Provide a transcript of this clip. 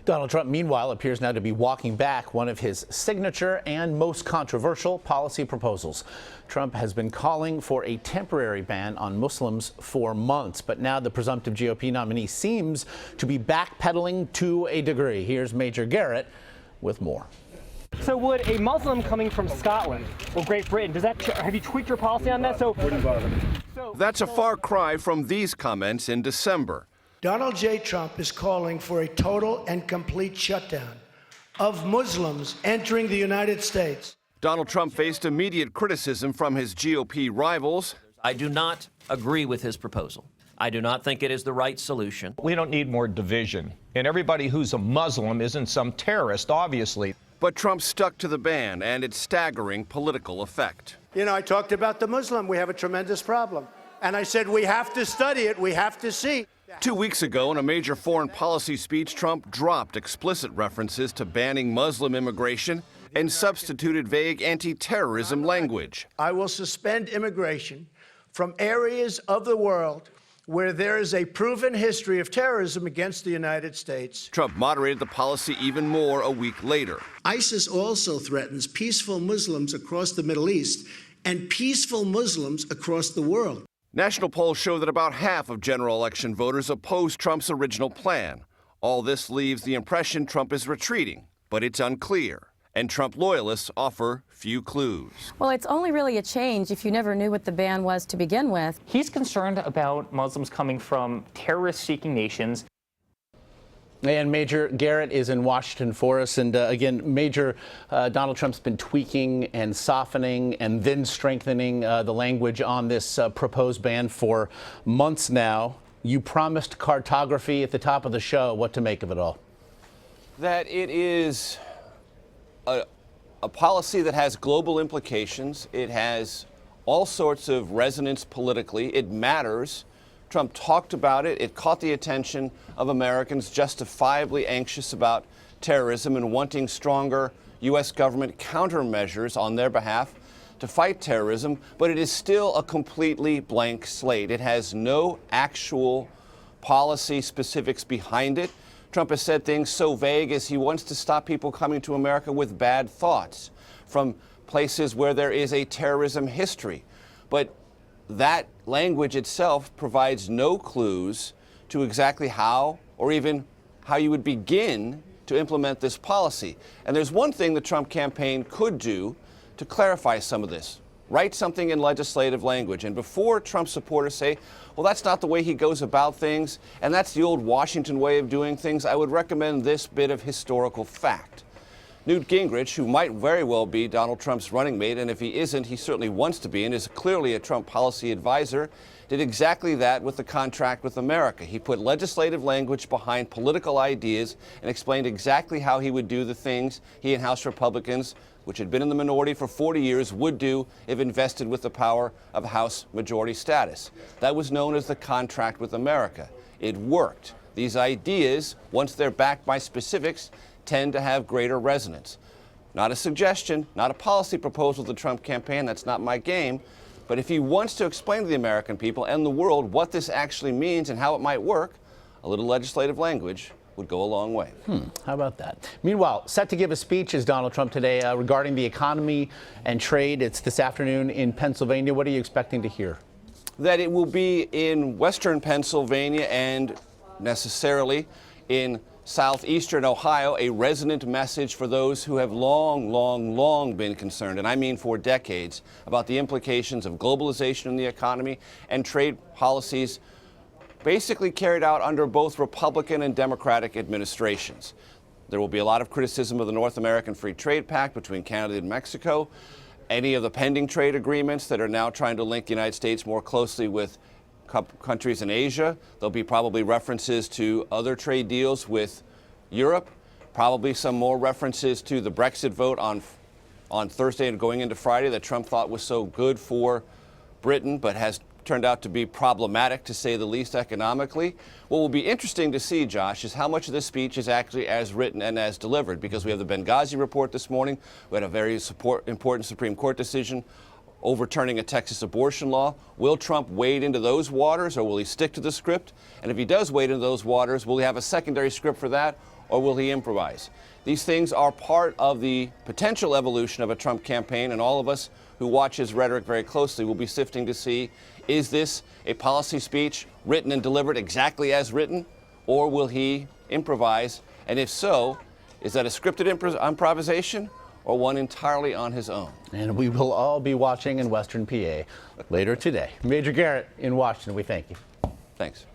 Donald Trump, meanwhile, appears now to be walking back one of his signature and most controversial policy proposals. Trump has been calling for a temporary ban on Muslims for months, but now the presumptive GOP nominee seems to be backpedaling to a degree. Here's Major Garrett with more. So would a Muslim coming from Scotland or Great Britain, have you tweaked your policy on that? That's a far cry from these comments in December. Donald J. Trump is calling for a total and complete shutdown of Muslims entering the United States. Donald Trump faced immediate criticism from his GOP rivals. I do not agree with his proposal. I do not think it is the right solution. We don't need more division. And everybody who's a Muslim isn't some terrorist, obviously. But Trump stuck to the ban and its staggering political effect. You know, I talked about the Muslim. We have a tremendous problem. And I said, we have to study it. We have to see. 2 weeks ago, in a major foreign policy speech, Trump dropped explicit references to banning Muslim immigration and substituted vague anti-terrorism language. I will suspend immigration from areas of the world where there is a proven history of terrorism against the United States. Trump moderated the policy even more a week later. ISIS also threatens peaceful Muslims across the Middle East and peaceful Muslims across the world. National polls show that about half of general election voters oppose Trump's original plan. All this leaves the impression Trump is retreating, but it's unclear. And Trump loyalists offer few clues. Well, it's only really a change if you never knew what the ban was to begin with. He's concerned about Muslims coming from terrorist-seeking nations. And Major Garrett is in Washington for us. And again, Major, Donald Trump's been tweaking and softening and then strengthening the language on this proposed ban for months now. You promised cartography at the top of the show. What to make of it all? That it is a policy that has global implications. It has all sorts of resonance politically. It matters. Trump talked about it. It caught the attention of Americans justifiably anxious about terrorism and wanting stronger U.S. government countermeasures on their behalf to fight terrorism. But it is still a completely blank slate. It has no actual policy specifics behind it. Trump has said things so vague as he wants to stop people coming to America with bad thoughts from places where there is a terrorism history. But that language itself provides no clues to exactly how or even how you would begin to implement this policy. And there's one thing the Trump campaign could do to clarify some of this. Write something in legislative language. And before Trump supporters say, well, that's not the way he goes about things, and that's the old Washington way of doing things, I would recommend this bit of historical fact. Newt Gingrich, who might very well be Donald Trump's running mate, and if he isn't, he certainly wants to be and is clearly a Trump policy advisor, did exactly that with the contract with America. He put legislative language behind political ideas and explained exactly how he would do the things he and House Republicans, which had been in the minority for 40 years, would do if invested with the power of House majority status. That was known as the contract with America. It worked. These ideas, once they're backed by specifics, tend to have greater resonance. Not a suggestion, not a policy proposal to the Trump campaign, that's not my game, but if he wants to explain to the American people and the world what this actually means and how it might work, a little legislative language would go a long way. How about that? Meanwhile, set to give a speech is Donald Trump today regarding the economy and trade. It's this afternoon in Pennsylvania. What are you expecting to hear? That it will be in western Pennsylvania and necessarily in southeastern Ohio, a resonant message for those who have long been concerned, and I mean for decades, about the implications of globalization in the economy and trade policies basically carried out under both Republican and Democratic administrations. There will be a lot of criticism of the North American Free Trade Pact between Canada and Mexico, any of the pending trade agreements that are now trying to link the United States more closely with countries in Asia. There'll be probably references to other trade deals with Europe, probably some more references to the Brexit vote on Thursday and going into Friday that Trump thought was so good for Britain, but has turned out to be problematic, to say the least, economically. What will be interesting to see, Josh, is how much of this speech is actually as written and as delivered, because we have the Benghazi report this morning. We had a very important Supreme Court decision overturning a Texas abortion law. Will Trump wade into those waters, or will he stick to the script? And if he does wade into those waters, will he have a secondary script for that? or will he improvise? These things are part of the potential evolution of a Trump campaign, and all of us who watch his rhetoric very closely will be sifting to see, is this a policy speech written and delivered exactly as written, or will he improvise? And if so, is that a scripted improvisation or one entirely on his own? And we will all be watching in Western PA later today. Major Garrett in Washington, we thank you. Thanks.